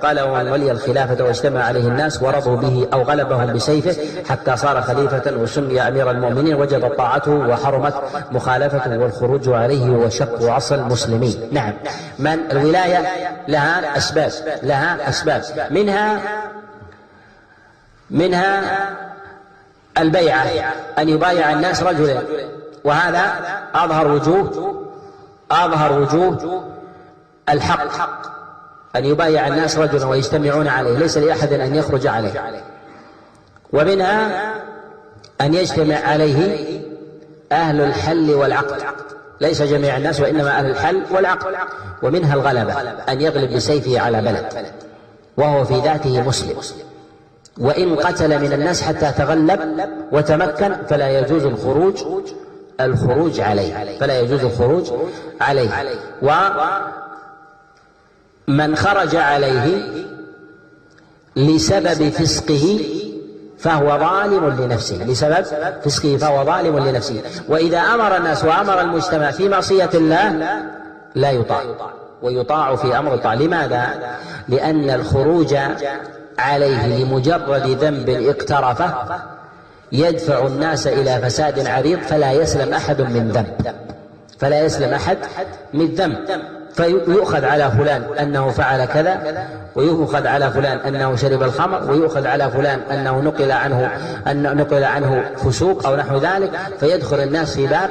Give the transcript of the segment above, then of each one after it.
قال ومن ولي الخلافة واجتمع عليه الناس ورضوا به أو غلبهم بسيفه حتى صار خليفة وسمي أمير المؤمنين وجبت طاعته وحرمت مخالفته والخروج عليه وشق عصا المسلمين. نعم. من الولاية لها أسباب منها البيعة، أن يبايع الناس رجلا، وهذا أظهر وجوه الحق، أن يبايع الناس رجلا ويجتمعون عليه، ليس لأحد أن يخرج عليه. ومنها أن يجتمع عليه أهل الحل والعقد، ليس جميع الناس وإنما أهل الحل والعقد. ومنها الغلبة، أن يغلب بسيفه على بلد وهو في ذاته مسلم، وإن قتل من الناس حتى تغلب وتمكن فلا يجوز الخروج عليه. ومن خرج عليه لسبب فسقه فهو ظالم لنفسه، وإذا أمر الناس وأمر المجتمع في معصية الله لا يطاع، ويطاع في أمر الطاعة. لماذا؟ لأن الخروج عليه لمجرد ذنب اقترفه يدفع الناس إلى فساد عريض، فلا يسلم أحد من ذنب، فيؤخذ على فلان أنه فعل كذا، ويؤخذ على فلان أنه شرب الخمر، ويؤخذ على فلان أنه نقل عنه فسوق أو نحو ذلك، فيدخل الناس في باب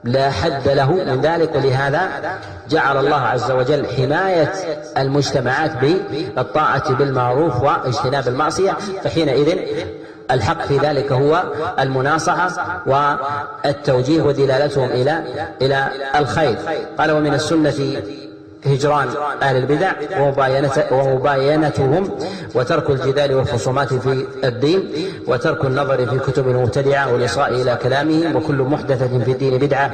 لا حد له من ذلك. ولهذا جعل الله عز وجل حماية المجتمعات بالطاعة بالمعروف واجتناب المعصية، فحينئذ الحق في ذلك هو المناصحة والتوجيه ودلالتهم إلى الخير. قال ومن السنة هجران أهل البدع ومباينتهم، وترك الجدال والخصومات في الدين، وترك النظر في كتب المبتدعة والإصغاء إلى كلامهم، وكل محدثة في الدين بدعة،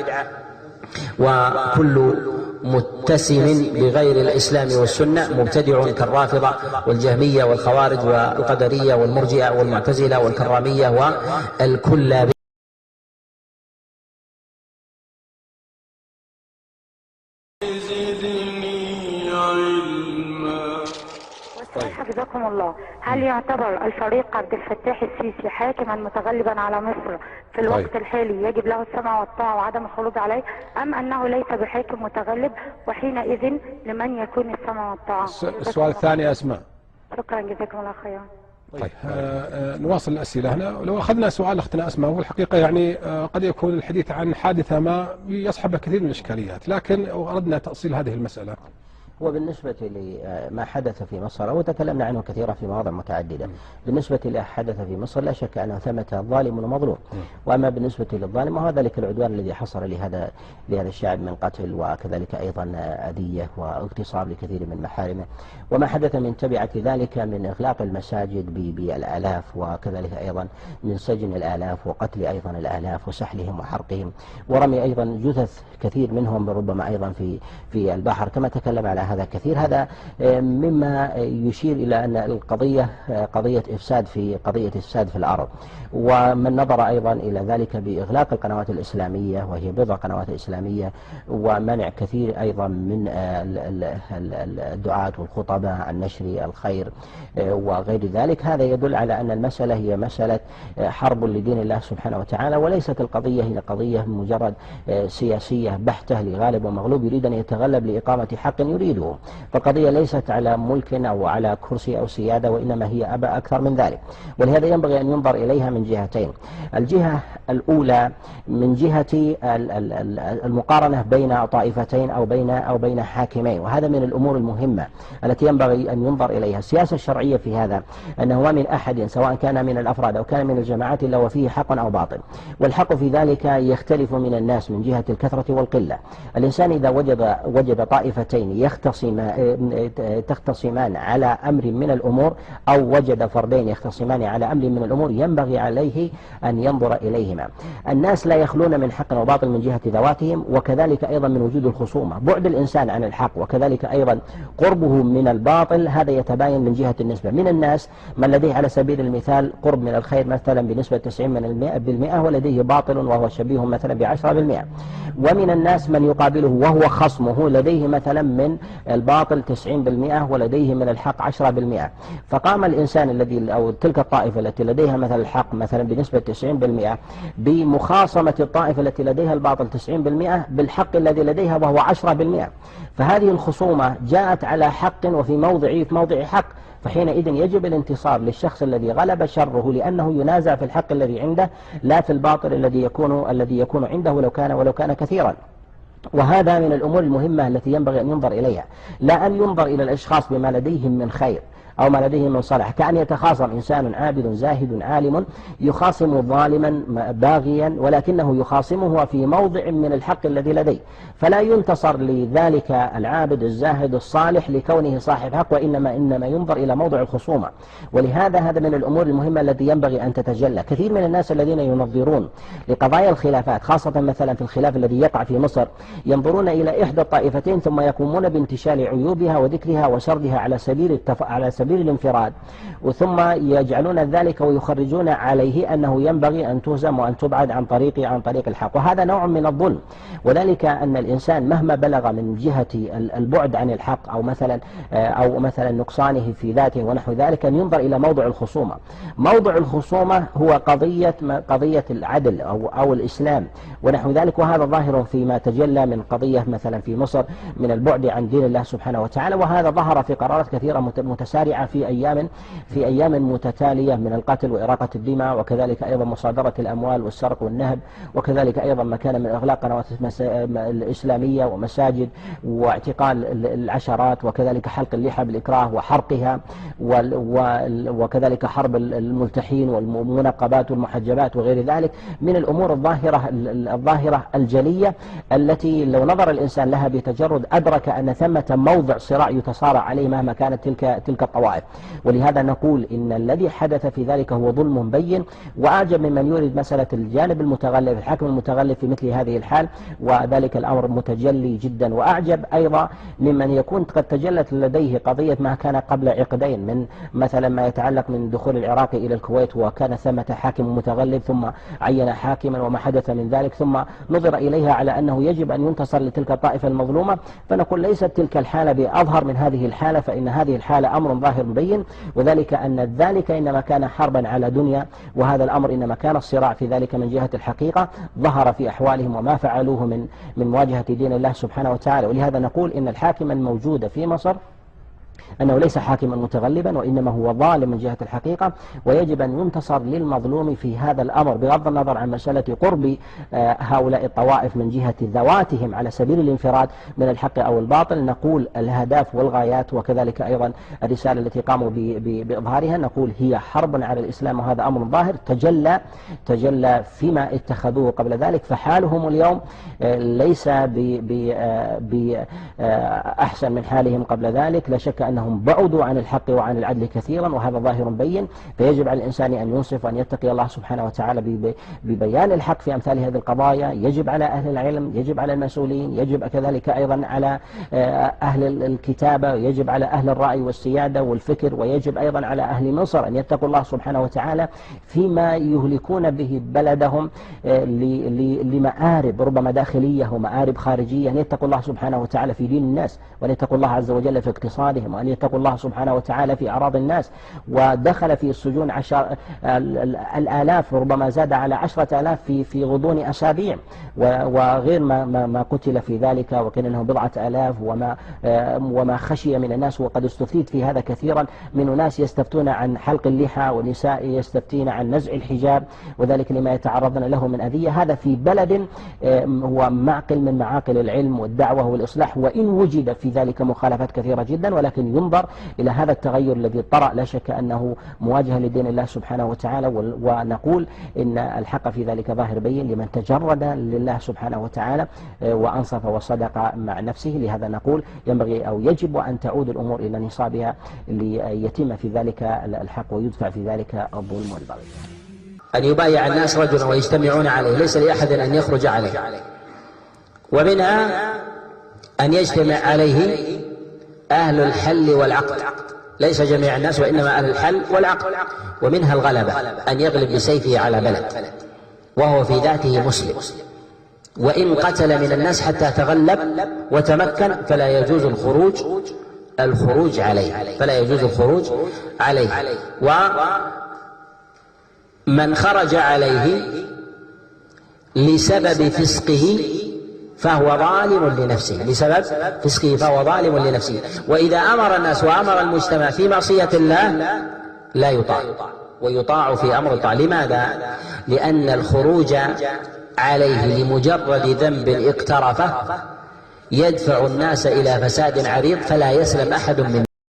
وكل متسم بغير الإسلام والسنة مبتدع كالرافضة والجهمية والخوارج والقدرية والمرجئة والمعتزلة والكرامية والكلابية. حفظكم الله، هل يعتبر الفريق عبد الفتاح السيسي حاكما متغلبا على مصر في الوقت الحالي يجب له السمع والطاعة وعدم الخروج عليه، أم أنه ليس بحاكم متغلب وحينئذ لمن يكون السمع والطاعة؟ السؤال الثاني أسماء. شكرا جزاكم الله خيرا. طيب نواصل الأسئلة هنا. لو أخذنا سؤال أختنا أسماء، والحقيقة يعني قد يكون الحديث عن حادثة ما يصحب الكثير من الإشكاليات، لكن أردنا تأصيل هذه المسألة. وبالنسبة لما حدث في مصر وتكلمنا عنه كثيرا في مواضع متعددة، بالنسبة لما حدث في مصر لا شك أنه ثمة ظالم ومظلوم، وأما بالنسبة للظالم وهو ذلك العدوان الذي حصل لهذا الشعب من قتل، وكذلك أيضا أذية واغتصاب لكثير من محارمه، وما حدث من تبعة ذلك من إغلاق المساجد بالآلاف، وكذلك أيضا من سجن الآلاف وقتل أيضا الآلاف وسحلهم وحرقهم، ورمي أيضا جثث كثير منهم ربما أيضا في البحر، كما تكلم على هذا كثير. هذا مما يشير إلى أن القضية قضية إفساد في الأرض. ومن نظر أيضا إلى ذلك بإغلاق القنوات الإسلامية، وهي بضع قنوات إسلامية، ومنع كثير أيضا من الدعاة والخطباء عن نشر الخير وغير ذلك، هذا يدل على أن المسألة هي مسألة حرب لدين الله سبحانه وتعالى، وليست القضية هي قضية مجرد سياسية بحتة لغالب ومغلوب يريد أن يتغلب لإقامة حق يريده. فالقضية ليست على ملك أو على كرسي أو سيادة، وإنما هي أكثر من ذلك. ولهذا ينبغي أن ينظر إليها من جهتين. الجهة الأولى من جهة المقارنة بين طائفتين أو بين حاكمين، وهذا من الأمور المهمة التي ينبغي أن ينظر إليها. السياسة الشرعية في هذا أنه ما من أحد سواء كان من الأفراد أو كان من الجماعات إلا وفيه حق أو باطل، والحق في ذلك يختلف من الناس من جهة الكثرة والقلة. الإنسان إذا وجد طائفتين تختصمان على أمر من الأمور، أو وجد فردين يختصمان على أمر من الأمور، ينبغي عليه أن ينظر إليهما. الناس لا يخلون من حق وباطل من جهة ذواتهم، وكذلك أيضا من وجود الخصومة. بعد الإنسان عن الحق وكذلك أيضا قربه من الباطل هذا يتباين من جهة النسبة. من الناس من لديه على سبيل المثال قرب من الخير مثلا بنسبة 90% ولديه باطل وهو شبيه مثلا ب10%. ومن الناس من يقابله وهو خصمه لديه مثلا من الباطل 90% ولديه من الحق 10%. فقام الإنسان الذي أو تلك الطائفة التي لديها مثلا الحق مثلا بنسبة 90% بمخاصمة الطائفة التي لديها الباطل 90% بالحق الذي لديها وهو 10%. فهذه الخصومة جاءت على حق وفي موضع حق، فحينئذ يجب الانتصار للشخص الذي غلب شره لأنه ينازع في الحق الذي عنده لا في الباطل الذي يكون عنده ولو كان كثيرا. وهذا من الأمور المهمة التي ينبغي أن ينظر إليها، لا أن ينظر إلى الأشخاص بما لديهم من خير أو ما لديه من صلاح، كأن يتخاصم إنسان عابد زاهد عالم يخاصم ظالما باغيا ولكنه يخاصمه في موضع من الحق الذي لديه، فلا ينتصر لذلك العابد الزاهد الصالح لكونه صاحب حق، إنما ينظر إلى موضع الخصومة. ولهذا هذا من الأمور المهمة التي ينبغي أن تتجلى. كثير من الناس الذين ينظرون لقضايا الخلافات خاصة مثلا في الخلاف الذي يقع في مصر ينظرون إلى إحدى الطائفتين ثم يقومون بانتشال عيوبها وذكرها وسردها على سبيل الانفراد، وثم يجعلون ذلك ويخرجون عليه أنه ينبغي أن تهزم وأن تبعد عن طريق الحق، وهذا نوع من الظلم. وذلك أن الإنسان مهما بلغ من جهة البعد عن الحق أو مثلا نقصانه في ذاته ونحو ذلك أن ينظر إلى موضع الخصومة. موضع الخصومة هو قضية العدل أو الإسلام ونحو ذلك، وهذا ظاهر فيما تجلى من قضية مثلا في مصر من البعد عن دين الله سبحانه وتعالى، وهذا ظهر في قرارات كثيرة متسارعة في أيام متتالية من القتل وإراقة الدماء، وكذلك أيضا مصادرة الأموال والسرق والنهب، وكذلك أيضا ما كان من إغلاق قنوات الإسلامية ومساجد واعتقال العشرات، وكذلك حلق اللحى بالإكراه وحرقها، وكذلك حرب الملتحين والمنقبات والمحجبات وغير ذلك من الأمور الظاهرة الجلية التي لو نظر الإنسان لها بتجرد أدرك أن ثمة موضع صراع يتصارع عليه مهما كانت تلك الطوائف. ولهذا نقول إن الذي حدث في ذلك هو ظلم بين، وأعجب ممن يريد مسألة الجانب المتغلب الحاكم المتغلب في مثل هذه الحال، وذلك الأمر متجلي جدا. وأعجب أيضا ممن يكون قد تجلت لديه قضية ما كان قبل عقدين من مثلا ما يتعلق من دخول العراق إلى الكويت، وكان ثمة حاكم متغلب ثم عين حاكما وما حدث من ذلك، ثم نظر إليها على أنه يجب أن ينتصر لتلك الطائفة المظلومة. فنقول ليست تلك الحالة بأظهر من هذه الحالة، فإن هذه الحالة أمر ظاهر مبين، وذلك أن ذلك إنما كان حربا على دنيا، وهذا الأمر إنما كان الصراع في ذلك من جهة الحقيقة ظهر في أحوالهم وما فعلوه من مواجهة دين الله سبحانه وتعالى. ولهذا نقول إن الحاكم الموجود في مصر أنه ليس حاكما متغلبا، وإنما هو ظالم من جهة الحقيقة، ويجب أن ينتصر للمظلوم في هذا الأمر بغض النظر عن مسألة قرب هؤلاء الطوائف من جهة ذواتهم على سبيل الانفراد من الحق أو الباطل. نقول الأهداف والغايات وكذلك أيضا الرسالة التي قاموا بإظهارها نقول هي حرب على الإسلام، وهذا أمر ظاهر تجلى فيما اتخذوه قبل ذلك. فحالهم اليوم ليس بأحسن من حالهم قبل ذلك، لا شك أنهم بعدوا عن الحق وعن العدل كثيرا، وهذا ظاهر بين. فيجب على الإنسان أن ينصف وأن يتقي الله سبحانه وتعالى ببيان الحق في أمثال هذه القضايا. يجب على أهل العلم، يجب على المسؤولين، يجب كذلك أيضا على أهل الكتابة، يجب على أهل الرأي والسيادة والفكر، ويجب أيضا على أهل مصر أن يتقوا الله سبحانه وتعالى فيما يهلكون به بلدهم لمآرب ربما داخلية ومآرب خارجية. أن يتقوا الله سبحانه وتعالى في دين الناس، وأن يتقوا الله عز وجل في اقتصادهم، وأن يتقوا الله سبحانه وتعالى في أعراض الناس. ودخل في السجون الآلاف، ربما زاد على 10,000 في غضون أسابيع، وغير ما قتل في ذلك، وكان انه 7,000 وما خشي من الناس. وقد استفيد في هذا كثيرا من أناس يستفتون عن حلق اللحى، ونساء يستفتين عن نزع الحجاب، وذلك لما يتعرضن له من أذية. هذا في بلد هو معقل من معاقل العلم والدعوة والإصلاح، وإن وجد في ذلك مخالفات كثيرة جدا، ولكن ينظر إلى هذا التغير الذي طرأ، لا شك أنه مواجهة لدين الله سبحانه وتعالى. ونقول إن الحق في ذلك ظاهر بين لمن تجرد لله سبحانه وتعالى وأنصف وصدق مع نفسه. لهذا نقول ينبغي أو يجب أن تعود الأمور إلى نصابها ليتم في ذلك الحق ويدفع في ذلك الظلم والبغي. أن يبايع الناس رجلا ويجتمعون عليه، ليس لأحد أن يخرج عليه، ومنها أن يجتمع عليه أهل الحل والعقد، ليس جميع الناس وإنما أهل الحل والعقد. ومنها الغلبة، أن يغلب بسيفه على بلد وهو في ذاته مسلم، وإن قتل من الناس حتى تغلب وتمكن فلا يجوز الخروج عليه، فلا يجوز الخروج عليه. ومن خرج عليه لسبب فسقه فهو ظالم لنفسه، لسبب فسقه فهو ظالم لنفسه. وإذا أمر الناس وأمر المجتمع في معصية الله لا يطاع، ويطاع في أمر الطاعة. لماذا؟ لأن الخروج عليه لمجرد ذنب اقترفه يدفع الناس إلى فساد عريض فلا يسلم أحد من